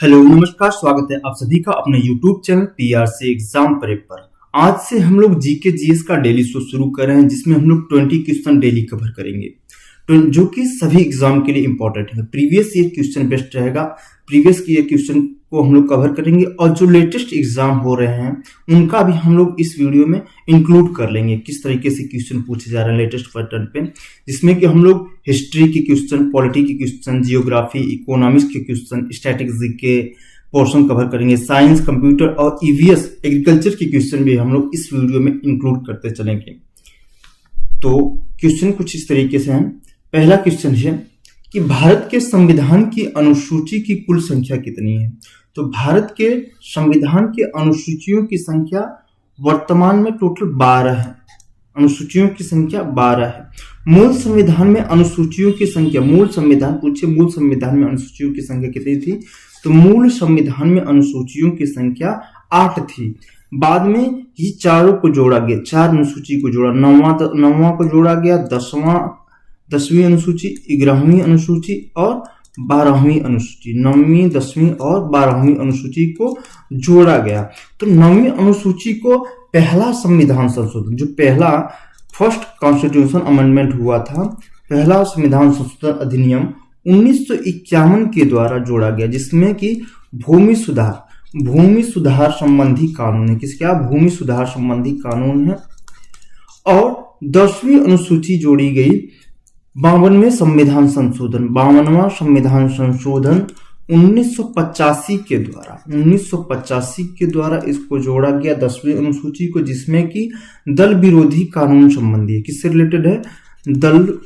Hello नमस्कार, स्वागत है आप सभी का अपने YouTube channel PRC exam prep पर। आज से हम लोग जीके जीएस का डेली शो शुरू कर रहे हैं, जिसमें हम लोग 20 क्वेश्चन डेली कवर करेंगे, तो जो कि सभी एग्जाम के लिए इंपॉर्टेंट है। प्रीवियस ईयर क्वेश्चन बेस्ट रहेगा, प्रीवियस ईयर क्वेश्चन को हम लोग कवर करेंगे और जो लेटेस्ट एग्जाम हो रहे हैं उनका भी हम लोग इस वीडियो में इंक्लूड कर लेंगे, किस तरीके से क्वेश्चन पूछे जा रहे हैं लेटेस्ट पैटर्न पे, जिसमें कि हम लोग हिस्ट्री के क्वेश्चन, पॉलिटी के क्वेश्चन, जियोग्राफी, इकोनॉमिक्स के क्वेश्चन, स्टैटिस्टिक्स के पोर्शन कवर करेंगे, साइंस, कंप्यूटर और ईवीएस एग्रीकल्चर के क्वेश्चन भी हम लोग इस वीडियो में इंक्लूड करते चलेंगे। तो क्वेश्चन कुछ इस तरीके से हैं। पहला क्वेश्चन है कि भारत के संविधान की अनुसूची की कुल संख्या कितनी है। तो भारत के संविधान के अनुसूचियों की संख्या वर्तमान में टोटल 12 है। अनुसूचियों की संख्या 12 है। मूल संविधान में अनुसूचियों की संख्या, मूल संविधान पूछे, मूल संविधान में अनुसूचियों की संख्या कितनी थी। तो मूल संविधान में अनुसूचियों की संख्या 8 थी। बाद में ये चारों को जोड़ा गया, 4 अनुसूची को जोड़ा, नौवां को जोड़ा गया, 10वीं अनुसूची, 11वीं अनुसूची और 12वीं अनुसूची, 9वीं, 10वीं और 12वीं अनुसूची को जोड़ा गया। तो 9वीं अनुसूची को पहला संविधान संशोधन, जो पहला फर्स्ट कॉन्स्टिट्यूशन अमेंडमेंट हुआ था, पहला संविधान संशोधन अधिनियम 1951 के द्वारा जोड़ा गया, जिसमें कि भूमि सुधार संबंधी कानून है। किसका? भूमि सुधार संबंधी कानून है। और 10वीं अनुसूची जोड़ी गई 52वां संविधान संशोधन, 52वां संविधान संशोधन 1985 के द्वारा इसको जोड़ा गया 10वीं अनुसूची को, जिसमें कि दल विरोधी कानून संबंधी है। किससे रिलेटेड है? दल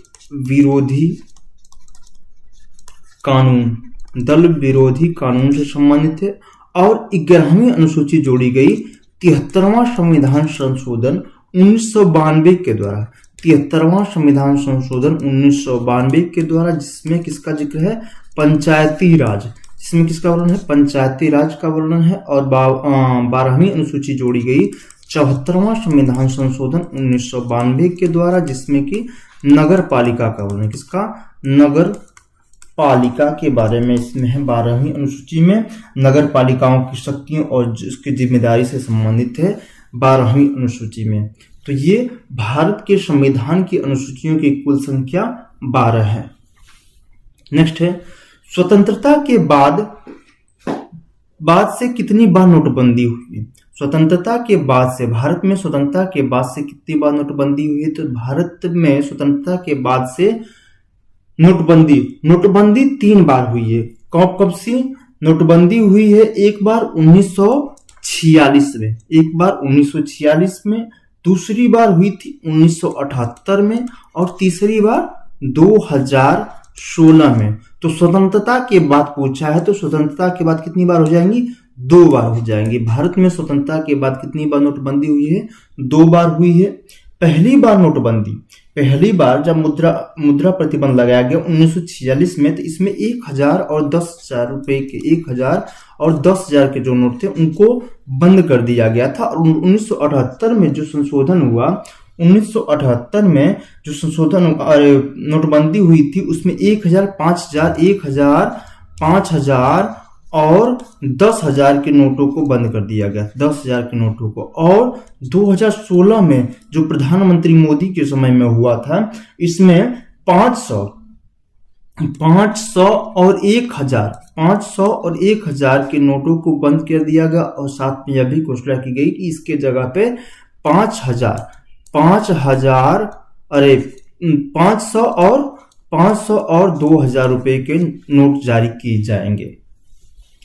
विरोधी कानून से संबंधित है। और 11वीं अनुसूची जोड़ी गई 73वां संविधान संशोधन 1992 के द्वारा, 73वां संविधान संशोधन 1992 के द्वारा, जिसमें किसका जिक्र है? पंचायती राज, जिसमें किसका वर्णन है? पंचायती राज का वर्णन है। और 12वीं अनुसूची जोड़ी गई 74वां संविधान संशोधन 1992 के द्वारा, जिसमें कि नगर पालिका का वर्णन। किसका? नगर पालिका के बारे में इसमें है। 12वीं अनुसूची में नगर पालिकाओं की शक्तियों और उसकी जिम्मेदारी से संबंधित है 12वीं अनुसूची में। तो ये भारत के संविधान की अनुसूचियों की कुल संख्या 12 है। नेक्स्ट है, स्वतंत्रता के बाद से कितनी बार नोटबंदी हुई। स्वतंत्रता के बाद से, भारत में स्वतंत्रता के बाद से कितनी बार नोटबंदी हुई है। तो भारत में स्वतंत्रता के बाद से नोटबंदी 3 बार हुई है। कब सी नोटबंदी हुई है? एक बार 1946 में, एक बार 1946 में, दूसरी बार हुई थी 1978 में और तीसरी बार 2016 में। तो स्वतंत्रता के बाद पूछा है, तो स्वतंत्रता के बाद कितनी बार हो जाएंगी? 2 बार हो जाएंगी। भारत में स्वतंत्रता के बाद कितनी बार नोटबंदी हुई है? 2 बार हुई है। पहली बार नोटबंदी, पहली बार जब मुद्रा प्रतिबंध लगाया गया 1946 में, तो इसमें 1000 और 10,000 रुपए के, 1000 और 10,000 के जो नोट थे उनको बंद कर दिया गया था। और 1978 में जो संशोधन हुआ, 1978 में जो संशोधन नोटबंदी हुई थी, उसमें 1000, 5000 और 10,000 के नोटों को बंद कर दिया गया, 10,000 के नोटों को। और 2016 में जो प्रधानमंत्री मोदी के समय में हुआ था, इसमें 500 और 1000 के नोटों को बंद कर दिया गया। और साथ में यह भी घोषणा की गई कि इसके जगह पे 500 और 2000 रुपए के नोट जारी किए जाएंगे।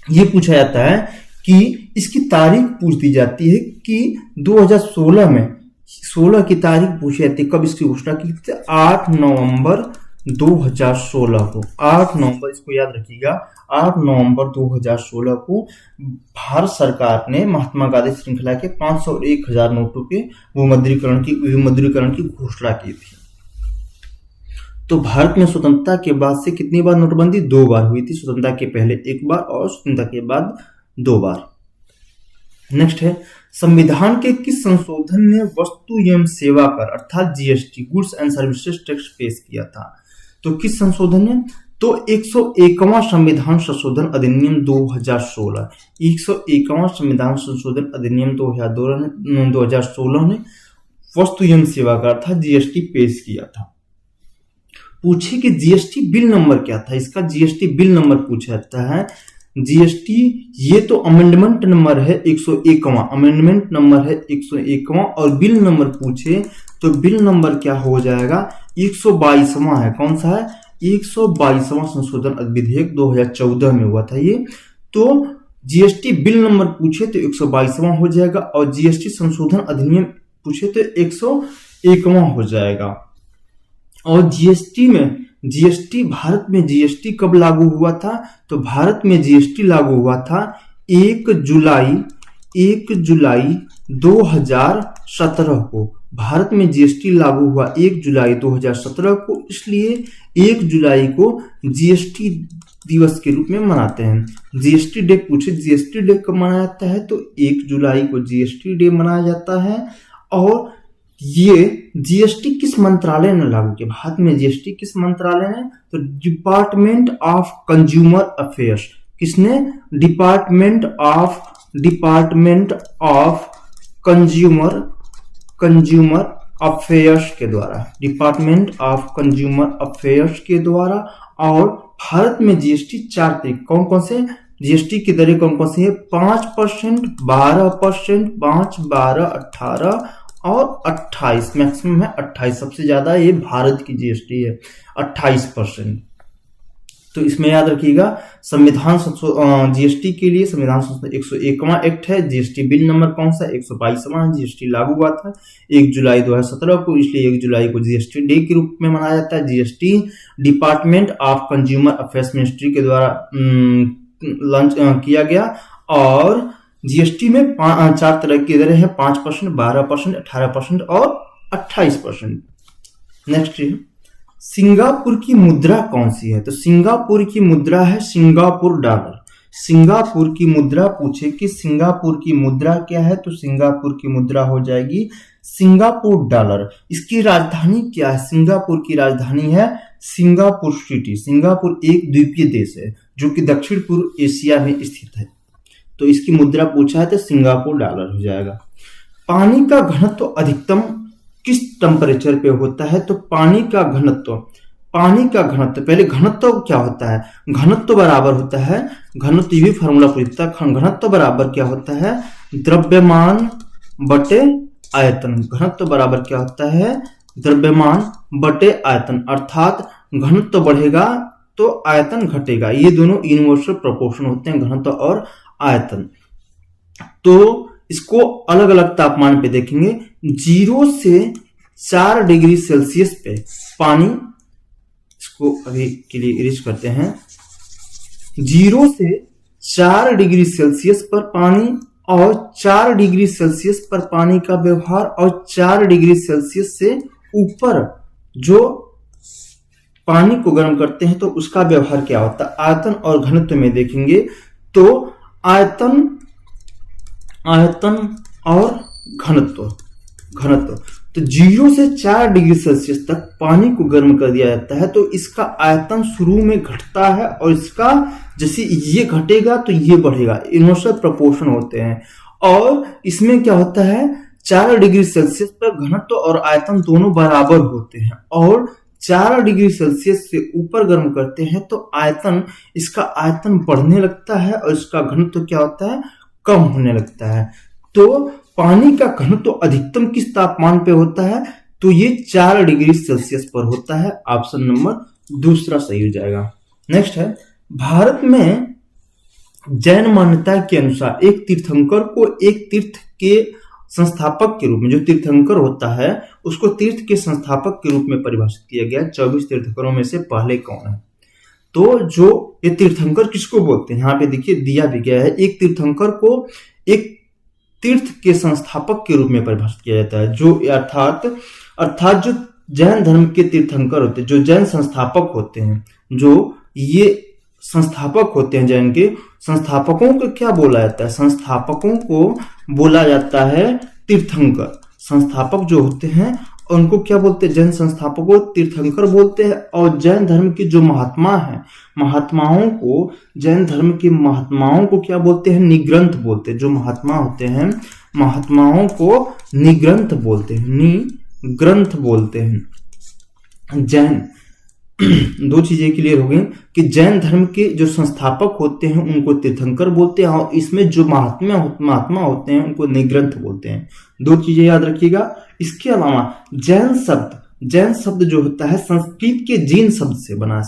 ये पूछा जाता है कि इसकी तारीख पूछ दी जाती है कि 2016 में, 16 की तारीख पूछी जाती है। कब इसकी घोषणा की थी? 8 नवंबर 2016 को, 8 नवंबर, इसको याद रखिएगा, 8 नवंबर 2016 को भारत सरकार ने महात्मा गांधी श्रृंखला के 500 और 1000 नोटों के विमुद्रीकरण की घोषणा की थी। तो भारत में स्वतंत्रता के बाद से कितनी बार नोटबंदी? 2 बार हुई थी। स्वतंत्रता के पहले 1 बार और स्वतंत्रता के बाद 2 बार। नेक्स्ट है, संविधान के किस संशोधन ने वस्तु एवं सेवा कर अर्थात GST, goods and services tax पेश किया था। तो किस संशोधन ने? तो 101वां संविधान संशोधन अधिनियम 2016, 101वां संविधान संशोधन अधिनियम 2016 ने वस्तु एवं सेवा कर था जीएसटी पेश किया था। पूछे कि जीएसटी बिल नंबर क्या था, इसका जीएसटी बिल नंबर पूछा जाता है। जीएसटी ये तो अमेंडमेंट नंबर है 101वां, अमेंडमेंट नंबर है 101वां, और बिल नंबर पूछे तो बिल नंबर क्या हो जाएगा 122वां है। कौन सा है? 122वां संशोधन विधेयक 2014 में हुआ था ये। तो जीएसटी बिल नंबर पूछे तो 122वां हो जाएगा, और जीएसटी संशोधन अधिनियम पूछे तो 101वां हो जाएगा। और जीएसटी भारत में जीएसटी कब लागू हुआ था? तो भारत में जीएसटी लागू हुआ था 1 जुलाई 2017 को। भारत में जीएसटी लागू हुआ 1 जुलाई 2017 को, इसलिए 1 जुलाई को जीएसटी दिवस के रूप में मनाते हैं। जीएसटी डे पूछे, जीएसटी डे कब मनाया जाता है? तो 1 जुलाई को जीएसटी डे मनाया जाता है। और ये जीएसटी किस मंत्रालय ने लागू किया? भारत में जीएसटी किस मंत्रालय ने? तो डिपार्टमेंट ऑफ कंज्यूमर अफेयर्स। किसने? डिपार्टमेंट ऑफ कंज्यूमर अफेयर्स के द्वारा, डिपार्टमेंट ऑफ कंज्यूमर अफेयर्स के द्वारा। और भारत में जीएसटी 4 तरीके, कौन कौन से जीएसटी की दरें कौन कौन सी है? 5%, 12%, 5, 12, 18 और 28, मैक्सिमम है 28, सबसे ज्यादा ये भारत की जीएसटी है 28%। तो इसमें याद रखिएगा संविधान जीएसटी के लिए संविधान संशोधन 101वां एक्ट है। जीएसटी बिल नंबर कौन सा? 122वां। जीएसटी लागू हुआ था 1 जुलाई 2017 को, इसलिए 1 जुलाई को जीएसटी डे के रूप में मनाया जाता है। GST department of consumer affairs ministry के द्वारा लॉन्च किया गया। और जीएसटी में 4 तरह की दरें हैं, 5%, 12%, 18% और 28%। नेक्स्ट सिंगापुर की मुद्रा कौन सी है? तो सिंगापुर की मुद्रा है सिंगापुर डॉलर। सिंगापुर की मुद्रा पूछे कि सिंगापुर की मुद्रा क्या है? तो सिंगापुर की मुद्रा हो जाएगी सिंगापुर डॉलर। इसकी राजधानी क्या है? सिंगापुर की राजधानी है सिंगापुर सिटी। सिंगापुर एक द्वीपीय देश है जो कि दक्षिण पूर्व एशिया में स्थित है। तो इसकी मुद्रा पूछा है तो सिंगापुर डॉलर हो जाएगा। पानी का घनत्व अधिकतम किस टेम्परेचर पे होता है? तो पानी का घनत्व, पहले घनत्व क्या होता है? घनत्व बराबर होता है, घनत्व ये भी फार्मूला पूछता है, घनत्व बराबर क्या होता है? द्रव्यमान बटे आयतन। घनत्व बराबर क्या होता है? द्रव्यमान बटे आयतन, अर्थात घनत्व बढ़ेगा तो आयतन घटेगा। ये दोनों यूनिवर्सल प्रोपोर्शन होते हैं, घनत्व और आयतन। तो इसको अलग अलग तापमान पे देखेंगे। 0 से 4 डिग्री सेल्सियस पे पानी, इसको अभी के लिए इरेज करते हैं, 0 से 4 डिग्री सेल्सियस पर पानी और 4 डिग्री सेल्सियस पर पानी का व्यवहार, और 4 डिग्री सेल्सियस से ऊपर जो पानी को गर्म करते हैं तो उसका व्यवहार क्या होता है? आयतन और घनत्व में देखेंगे तो आयतन और घनत्व। तो 0 से 4 डिग्री सेल्सियस तक पानी को गर्म कर दिया जाता है तो इसका आयतन शुरू में घटता है, और इसका जैसे ये घटेगा तो ये बढ़ेगा, इनवर्सल प्रोपोर्शन होते हैं। और इसमें क्या होता है? 4 डिग्री सेल्सियस पर घनत्व और आयतन दोनों बराबर होते हैं, और 4 डिग्री सेल्सियस से ऊपर गर्म करते हैं तो इसका आयतन बढ़ने लगता है और इसका घनत्व क्या होता है? कम होने लगता है। तो पानी का घनत्व अधिकतम किस तापमान पे होता है? तो ये 4 डिग्री सेल्सियस पर होता है। ऑप्शन नंबर दूसरा सही हो जाएगा। नेक्स्ट है, भारत में जैन मान्यता के अनुसार एक तीर्थंकर को एक तीर्थ के संस्थापक के रूप में, जो तीर्थंकर होता है उसको तीर्थ के संस्थापक के रूप में परिभाषित किया गया। 24 तीर्थंकरों में से पहले कौन है? तो जो ये तीर्थंकर किसको बोलते हैं, यहाँ पे देखिए दिया भी गया है। एक तीर्थंकर को एक तीर्थ के संस्थापक के रूप में परिभाषित किया जाता है, जो अर्थात जो जैन धर्म के तीर्थंकर होते हैं, जो जैन संस्थापक होते हैं, जो ये संस्थापक होते हैं जैन के, संस्थापकों को क्या बोला जाता है? संस्थापकों को बोला जाता है तीर्थंकर, संस्थापक जो होते हैं। उनको क्या बोलते हैं, जैन संस्थापकों को तीर्थंकर बोलते हैं। और जैन धर्म के जो महात्मा हैं, जैन धर्म के महात्माओं को क्या बोलते हैं, निग्रंथ बोलते हैं। जो महात्मा होते हैं, महात्माओं को निग्रंथ बोलते हैं, निग्रंथ बोलते हैं। जैन दो चीजें क्लियर हो गई कि जैन धर्म के जो संस्थापक होते हैं उनको तीर्थंकर बोलते हैं, और इसमें जो महात्मा होते हैं उनको निग्रंथ बोलते हैं। दो चीजें याद रखिएगा। इसके अलावा जैन शब्द जो होता है संस्कृत के जिन शब्द से बना है।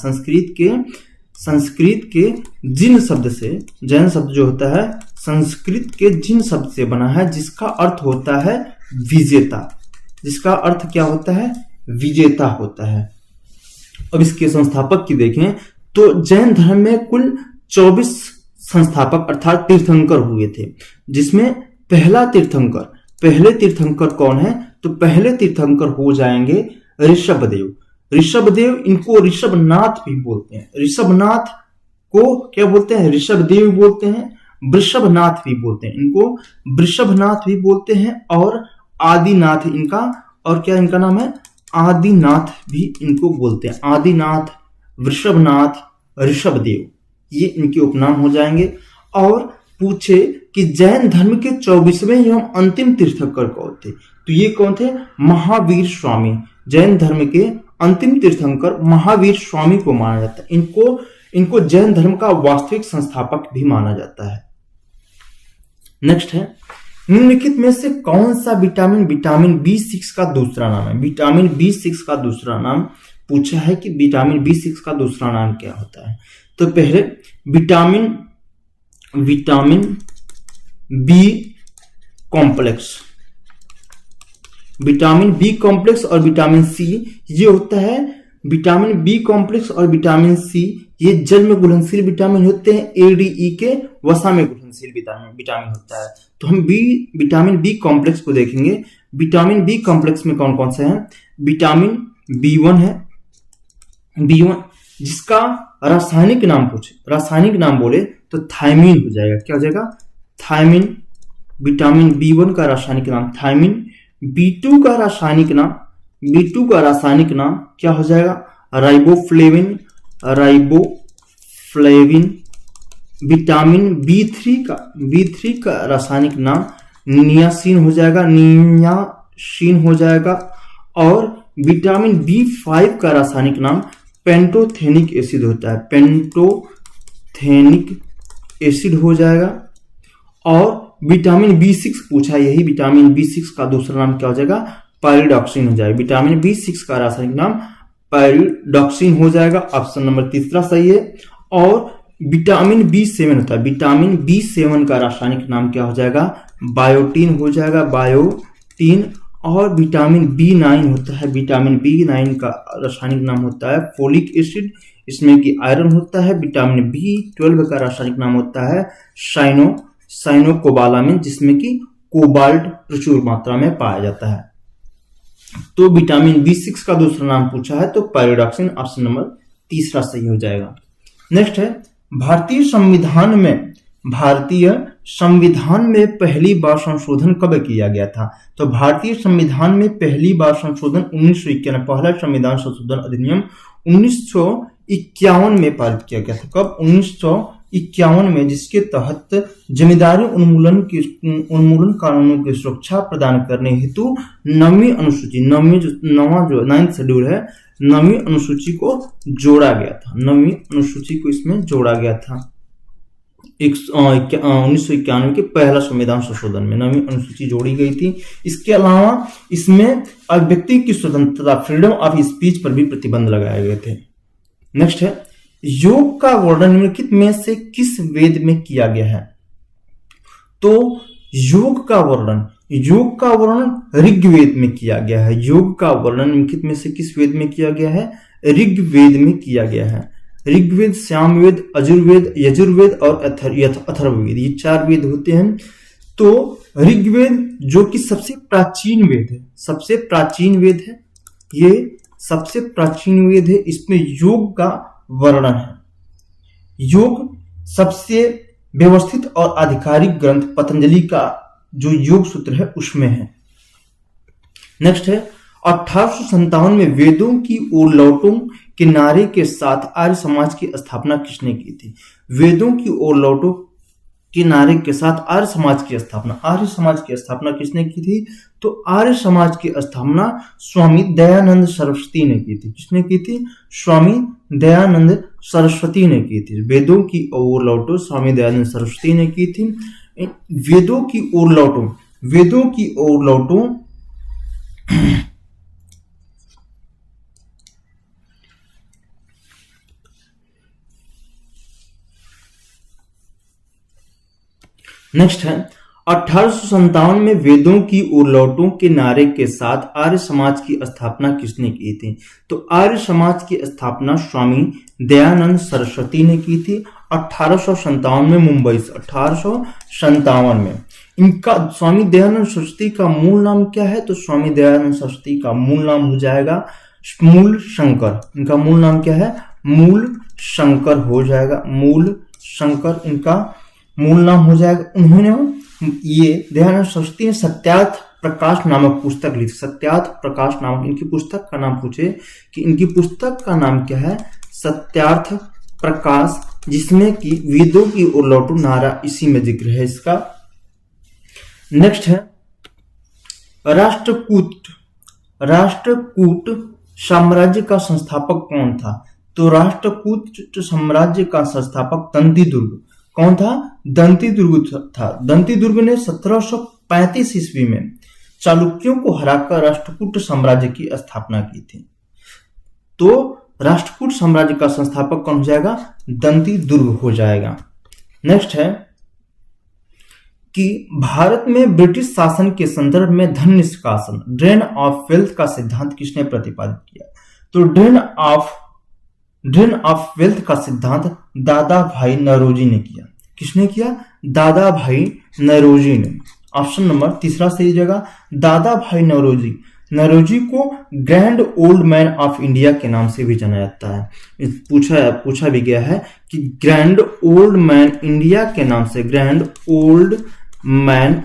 संस्कृत के जिन शब्द से, जैन शब्द जो होता है संस्कृत के जिन शब्द से बना है, जिसका अर्थ होता है विजेता। जिसका अर्थ क्या होता है, विजेता होता है। अब इसके संस्थापक की देखें तो जैन धर्म में कुल 24 संस्थापक अर्थात तीर्थंकर हुए थे, जिसमें पहले तीर्थंकर कौन है, तो पहले तीर्थंकर हो जाएंगे ऋषभदेव। इनको ऋषभनाथ भी बोलते हैं। ऋषभनाथ को क्या बोलते हैं, ऋषभदेव बोलते हैं, वृषभनाथ भी बोलते हैं। इनको वृषभनाथ भी बोलते हैं और आदिनाथ इनका, और क्या इनका नाम है, आदिनाथ भी इनको बोलते हैं। आदिनाथ, वृषभनाथ, ऋषभदेव, ये इनके उपनाम हो जाएंगे। और पूछे कि जैन धर्म के 24वें एवं अंतिम तीर्थंकर कौन थे, तो ये कौन थे, महावीर स्वामी। जैन धर्म के अंतिम तीर्थंकर महावीर स्वामी को माना जाता है। इनको जैन धर्म का वास्तविक संस्थापक भी माना जाता है। नेक्स्ट है, निम्नलिखित में से कौन सा विटामिन B6 का दूसरा नाम है। विटामिन B6 का दूसरा नाम पूछा है कि विटामिन B6 का दूसरा नाम क्या होता है। तो पहले vitamin B complex, vitamin B complex और विटामिन सी, ये होता है विटामिन बी कॉम्प्लेक्स और विटामिन सी, ये जल में घुलनशील विटामिन होते हैं। ADE के वसा में घुलनशील विटामिन होता है। तो हम विटामिन बी कॉम्प्लेक्स को देखेंगे। विटामिन बी कॉम्प्लेक्स में कौन कौन से हैं, विटामिन B1 है, B1 जिसका रासायनिक नाम बोले तो थायमीन हो जाएगा। क्या हो जाएगा, थायमीन। विटामिन B1 का रासायनिक नाम थायमीन। B2 का रासायनिक नाम क्या हो जाएगा, राइबोफ्लेविन। विटामिन B3 का रासायनिक नाम नियासिन हो जाएगा। और विटामिन B5 का रासायनिक नाम पेंटोथेनिक एसिड होता है, पेंटोथेनिक एसिड हो जाएगा। और विटामिन B6 पूछा, यही विटामिन B6 का दूसरा नाम क्या हो जाएगा, पायरिडॉक्सिन हो जाएगा। विटामिन B6 का रासायनिक नाम पायरिडॉक्सिन हो जाएगा। ऑप्शन नंबर तीसरा सही है। और विटामिन B7 होता है, विटामिन B7 का रासायनिक नाम क्या हो जाएगा, बायोटीन हो जाएगा, बायोटीन। और विटामिन B9 होता है, विटामिन B9 का रासायनिक नाम होता है फोलिक एसिड, इसमें कि आयरन होता है। विटामिन B12 का रासायनिक नाम होता है साइनोकोबालामिन, जिसमें कि कोबाल्ट प्रचुर मात्रा में पाया जाता है। तो विटामिन B6 का दूसरा नाम पूछा है तो पायरिडॉक्सिन, ऑप्शन नंबर तीसरा सही हो जाएगा। नेक्स्ट है, भारतीय संविधान में पहली बार संशोधन कब किया गया था। तो भारतीय संविधान में पहली बार संशोधन 1991, पहला संविधान संशोधन अधिनियम 1951 में पारित किया गया था। कब, 1951 में, जिसके तहत जमींदारी उन्मूलन कानूनों की सुरक्षा प्रदान करने हेतु 9वीं अनुसूची, 9th शेड्यूल है, 9वीं अनुसूची को जोड़ा गया था। 9वीं अनुसूची को इसमें जोड़ा गया था। 1991 के पहला संविधान संशोधन में 9वीं अनुसूची जोड़ी गई थी। इसके अलावा इसमें व्यक्ति की स्वतंत्रता, फ्रीडम ऑफ स्पीच पर भी प्रतिबंध लगाए गए थे। नेक्स्ट है, योग का वर्णन निम्नलिखित में से किस वेद में किया गया है। तो योग का वर्णन ऋग्वेद में किया गया है। योग का वर्णन निम्नलिखित में से किस वेद में किया गया है, ऋग्वेद में किया गया है। ऋग्वेद, सामवेद, यजुर्वेद, यजुर्वेद और अथर्ववेद, ये 4 वेद होते हैं। तो ऋग्वेद जो कि सबसे प्राचीन वेद है, ये सबसे प्राचीन वेद है। इसमें योग का वर्णन है। योग सबसे व्यवस्थित और आधिकारिक ग्रंथ पतंजलि का जो योग सूत्र है उसमें है। नेक्स्ट है, 1857 में वेदों की ओर लौटो के नारे के साथ आर्य समाज की स्थापना किसने की थी? वेदों की ओर लौटो के नारे के साथ आर्य समाज की स्थापना किसने की थी? तो आर्य समाज की स्थापना स्वामी दयानंद सरस्वती ने की थी। किसने की थी? स्वामी दयानंद सरस्वती ने की थी। वेदों की ओर लौटो स्वामी दयानंद सरस्वती ने की थी। वेदों की ओर लौटो नेक्स्ट है 1857 में वेदों की ओर लौटो के नारे के साथ आर्य समाज की स्थापना किसने की थी? तो आर्य समाज की स्थापना स्वामी दयानंद सरस्वती ने की थी 1857 में मुंबई से। 1857 में इनका स्वामी दयानंद सरस्वती का मूल नाम क्या है? तो स्वामी दयानंद सरस्वती का मूल नाम हो जाएगा मूल शंकर। इनका मूल नाम क्या है? मूल शंकर हो जाएगा। मूल शंकर इनका मूल नाम हो जाएगा। उन्होंने ये दयानंद सरस्वती ने सत्यार्थ प्रकाश नामक पुस्तक लिखी। सत्यार्थ प्रकाश नामक इनकी पुस्तक का नाम पूछे कि इनकी पुस्तक का नाम क्या है? सत्यार्थ प्रकाश, जिसमें कि वेदों की ओर लौटो नारा इसी में जिक्र है इसका। नेक्स्ट है राष्ट्रकूट साम्राज्य का संस्थापक कौन था? तो राष्ट्रकूट साम्राज्य का संस्थापक दंतीदुर्ग। कौन था? दंतीदुर्ग था। दंतीदुर्ग ने 1735 ईस्वी में चालुक्यों को हराकर राष्ट्रकूट साम्राज्य की स्थापना की थी। तो राष्ट्रकूट साम्राज्य का संस्थापक कौन हो जाएगा? दंतीदुर्ग हो जाएगा। नेक्स्ट है कि भारत में ब्रिटिश शासन के संदर्भ में धन निष्कासन ड्रेन ऑफ वेल्थ का सिद्धांत किसने प्रतिपादित किया? तो ड्रेन ऑफ वेल्थ का सिद्धांत दादा भाई नौरोजी ने किया। किसने किया? दादा भाई नौरोजी ने। ऑप्शन नंबर तीसरा सही जगह दादा भाई नौरोजी। नौरोजी को grand old man of India के नाम से भी जाना जाता है। पूछा भी गया है कि ग्रैंड ओल्ड मैन इंडिया के नाम से, grand old man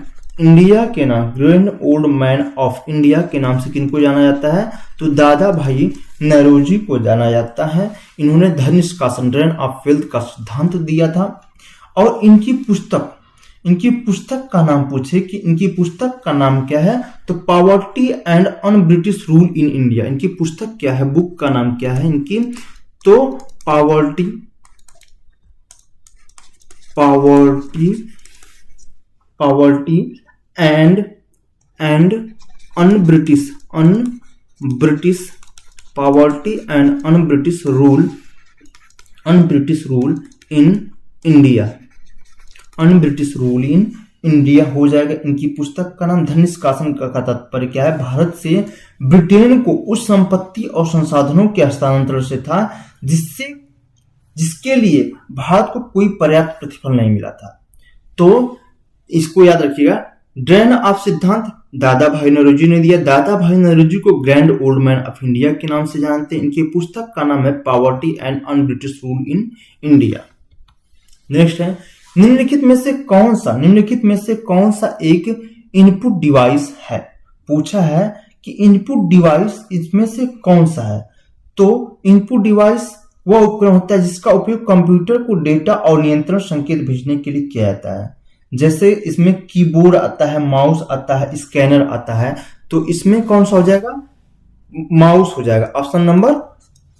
of India के नाम से किनको जाना जाता है? तो दादा भाई नौरोजी को जाना जाता है। इन्होंने धन निष्कासन ड्रेन ऑफ वेल्थ का सिद्धांत दिया था। और इनकी पुस्तक का नाम पूछे कि इनकी पुस्तक का नाम क्या है? तो poverty and un British rule in India. इनकी पुस्तक क्या है? बुक का नाम क्या है इनकी? तो poverty and un British poverty and un British rule in India. Un-British rule in India हो जाएगा इनकी पुस्तक का नाम। धन निष्कासन का तात्पर्य क्या है? भारत से ब्रिटेन को उस संपत्ति और संसाधनों के हस्तांतरण से था जिसके लिए भारत को कोई पर्याप्त प्रतिफल नहीं मिला था। तो इसको याद रखिएगा। ड्रेन ऑफ सिद्धांत दादा भाई नौरोजी ने दिया। दादा भाई नौरोजी को grand old man of India के नाम से जानते हैं। इनकी पुस्तक का नाम है poverty and un British rule in India. Next है निम्नलिखित में से कौन सा एक इनपुट डिवाइस है? पूछा है कि इनपुट डिवाइस इसमें से कौन सा है? तो इनपुट डिवाइस वह उपकरण होता है जिसका उपयोग कंप्यूटर को डेटा और नियंत्रण संकेत भेजने के लिए किया जाता है। जैसे इसमें कीबोर्ड आता है, माउस आता है, स्कैनर आता है। तो इसमें कौन सा हो जाएगा? माउस हो जाएगा। ऑप्शन नंबर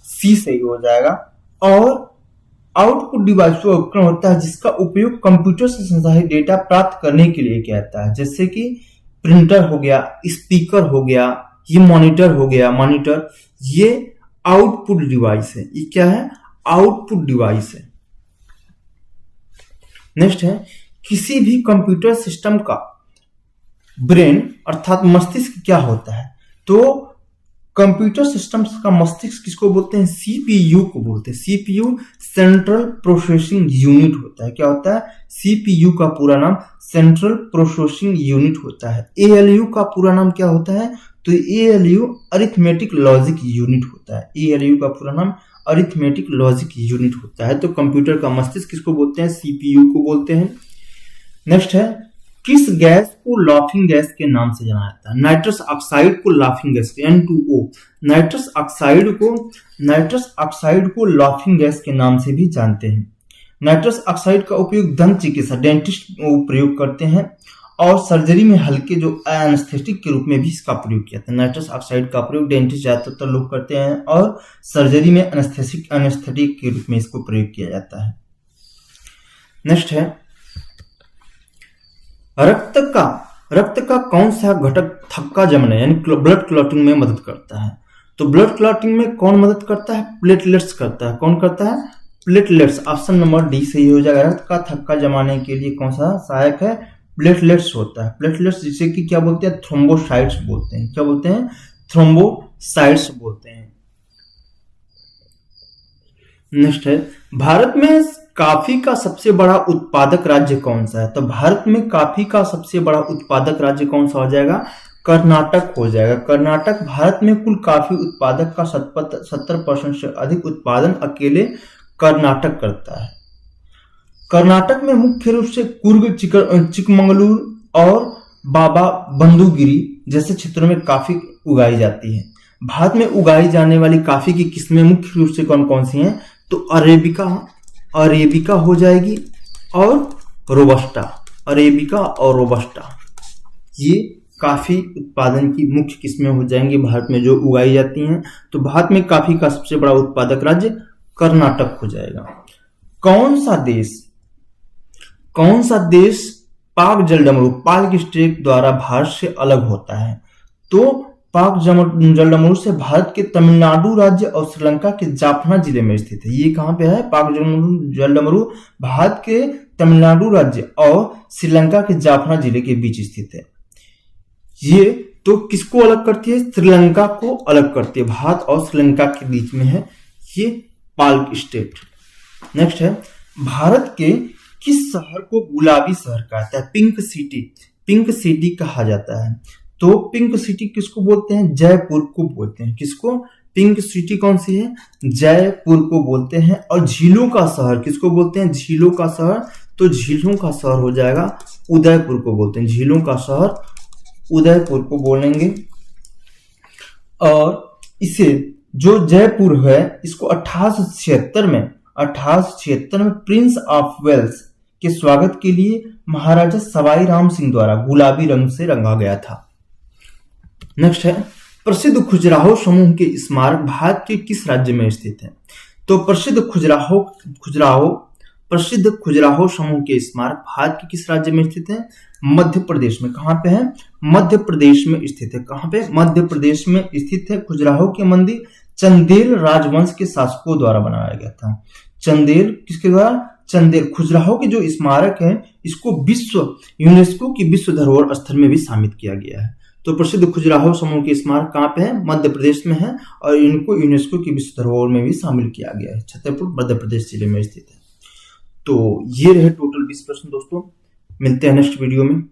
सी सही हो जाएगा। और आउटपुट डिवाइस वो उपकरण होता है जिसका उपयोग कंप्यूटर से संसाधित डेटा प्राप्त करने के लिए किया जाता है। जैसे कि प्रिंटर हो गया, स्पीकर हो गया, ये मॉनिटर हो गया। मॉनिटर ये आउटपुट डिवाइस है। ये क्या है? आउटपुट डिवाइस है। नेक्स्ट है किसी भी कंप्यूटर सिस्टम का ब्रेन अर्थात मस्तिष्क क्या होता है? तो कंप्यूटर सिस्टम्स का मस्तिष्क किसको बोलते हैं? सीपीयू को बोलते हैं। सीपीयू सेंट्रल प्रोसेसिंग यूनिट होता है। क्या होता है? सीपीयू का पूरा नाम सेंट्रल प्रोसेसिंग यूनिट होता है। एएलयू का पूरा नाम क्या होता है? तो एएलयू अरिथमेटिक लॉजिक यूनिट होता है। एएलयू का पूरा नाम अरिथमेटिक लॉजिक यूनिट होता है। तो कंप्यूटर का मस्तिष्क किसको बोलते हैं? सीपीयू को बोलते हैं। नेक्स्ट है किस गैस को लाफिंग गैस के नाम से जाना जाता है? नाइट्रस ऑक्साइड को laughing gas N2O, nitrous oxide को लाफिंग गैस के नाम से भी जानते हैं। नाइट्रस ऑक्साइड का उपयोग दंत चिकित्सा डेंटिस्ट प्रयोग करते हैं और सर्जरी में हल्के जो एनेस्थेटिक के रूप में भी इसका प्रयोग किया जाता है। नाइट्रस ऑक्साइड का प्रयोग डेंटिस्ट ज्यादातर लोग करते हैं और सर्जरी में एनेस्थेटिक के रूप में इसको प्रयोग किया जाता है। नेक्स्ट है रक्त का कौन सा घटक थक्का जमने यानी ब्लड क्लॉटिंग में मदद करता है? तो ब्लड क्लॉटिंग में कौन मदद करता है? प्लेटलेट्स करता है। कौन करता है? प्लेटलेट्स। ऑप्शन नंबर डी सही हो जाएगा। रक्त का थक्का जमाने के लिए कौन सा सहायक है? प्लेटलेट्स होता है। प्लेटलेट्स जिसे कि क्या बोलते हैं? थ्रोम्बोसाइट्स बोलते हैं। क्या बोलते हैं? थ्रोम्बोसाइट्स बोलते हैं। नेक्स्ट है भारत में कॉफी का सबसे बड़ा उत्पादक राज्य कौन सा है? तो भारत में कॉफी का सबसे बड़ा उत्पादक राज्य कौन सा हो जाएगा? कर्नाटक हो जाएगा। कर्नाटक भारत में कुल कॉफी उत्पादक का 70% से अधिक उत्पादन अकेले कर्नाटक करता है। कर्नाटक में मुख्य रूप से कुर्ग, चिकमंगलूर और बाबा बंधुगिरी जैसे क्षेत्रों में कॉफी उगाई जाती है। भारत में उगाई जाने वाली कॉफी की किस्में मुख्य रूप से कौन कौन सी हैं? तो अरेबिका हो जाएगी और रोबस्टा। अरेबिका और रोबस्टा ये कॉफी उत्पादन की मुख्य किस्में हो जाएंगी भारत में जो उगाई जाती हैं। तो भारत में कॉफी का सबसे बड़ा उत्पादक राज्य कर्नाटक हो जाएगा। कौन सा देश पाक जलडमरू पाल्क स्टेट द्वारा भारत से अलग होता है? तो पाक जलडमरू से भारत के तमिलनाडु राज्य और श्रीलंका के जाफना जिले में स्थित है। ये कहां पे है? पाक जलडमरू भारत के तमिलनाडु राज्य और श्रीलंका के जाफना जिले के बीच स्थित है। ये तो किसको अलग करती है? श्रीलंका को अलग करती है। भारत और श्रीलंका के बीच में है ये पाल्क स्टेट। नेक्स्ट है भारत के किस शहर को गुलाबी शहर कहता है? पिंक सिटी कहा जाता है। तो पिंक सिटी किसको बोलते हैं? जयपुर को बोलते हैं। किसको? पिंक सिटी कौन सी है? जयपुर को बोलते हैं। और झीलों का शहर किसको बोलते हैं? झीलों का शहर, तो झीलों का शहर हो जाएगा उदयपुर को बोलते हैं। झीलों का शहर उदयपुर को बोलेंगे। और इसे जो जयपुर है इसको 1876 में प्रिंस ऑफ वेल्स के स्वागत के लिए महाराजा सवाई राम सिंह द्वारा गुलाबी रंग से रंगा गया था। नेक्स्ट है प्रसिद्ध खजुराहो समूह के स्मारक भारत के किस राज्य में स्थित है? तो प्रसिद्ध खजुराहो समूह के स्मारक भारत के किस राज्य में स्थित है? मध्य प्रदेश में। कहां पे है? मध्य प्रदेश में स्थित है। कहां पे? मध्य प्रदेश में स्थित है। खजुराहो के मंदिर चंदेल राजवंश के शासकों द्वारा बनाया गया था। चंदेल किसके द्वारा? चंदेल। खजुराहो के जो स्मारक है इसको यूनेस्को की विश्व धरोहर स्थल में भी शामिल किया गया है। तो प्रसिद्ध खजुराहो समूह के स्मारक कहां पे है? मध्य प्रदेश में है और इनको यूनेस्को की विश्व धरोहर में भी शामिल किया गया है। छतरपुर मध्य प्रदेश जिले में स्थित है। तो ये रहे टोटल 20 प्रश्न दोस्तों। मिलते हैं नेक्स्ट वीडियो में।